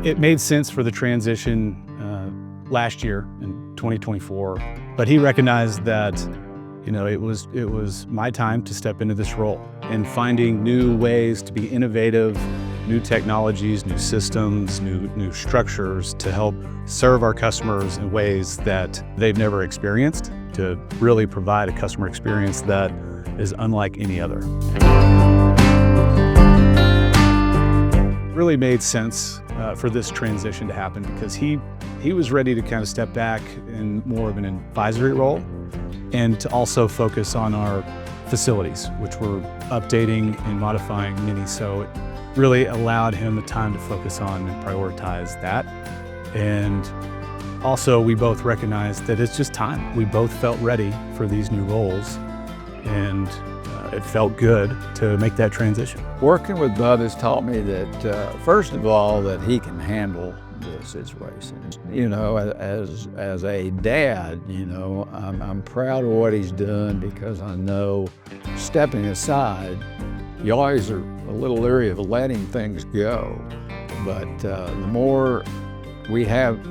It made sense for the transition last year in 2024, but he recognized that it was my time to step into this role and finding new ways to be innovative, new technologies, new systems, new structures to help serve our customers in ways that they've never experienced, to really provide a customer experience that is unlike any other. Really made sense for this transition to happen because he was ready to kind of step back in more of an advisory role and to also focus on our facilities, which we're updating and modifying many. So it really allowed him the time to focus on and prioritize that. And also we both recognized that it's just time. We both felt ready for these new roles, and it felt good to make that transition. Working with Bub has taught me that, first of all, that he can handle the situation. As a dad, I'm proud of what he's done because I know, stepping aside, you always are a little leery of letting things go. But the more we have,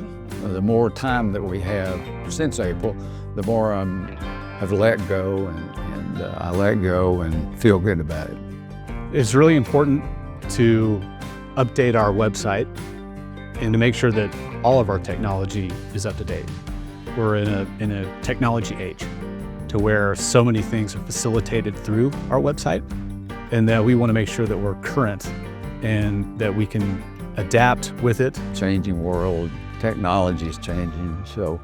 the more time that we have since April, the more I've let go, and I let go and feel good about it. It's really important to update our website and to make sure that all of our technology is up to date. We're in a technology age to where so many things are facilitated through our website, and that we want to make sure that we're current and that we can adapt with it. Changing world, technology is changing, so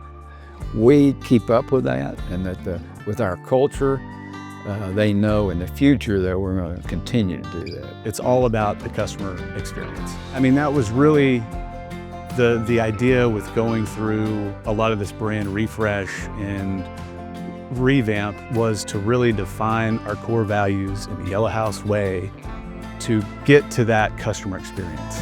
we keep up with that, and that with our culture, they know in the future that we're going to continue to do that. It's all about the customer experience. I mean, that was really the idea with going through a lot of this brand refresh and revamp, was to really define our core values in the Yellowhouse Way to get to that customer experience.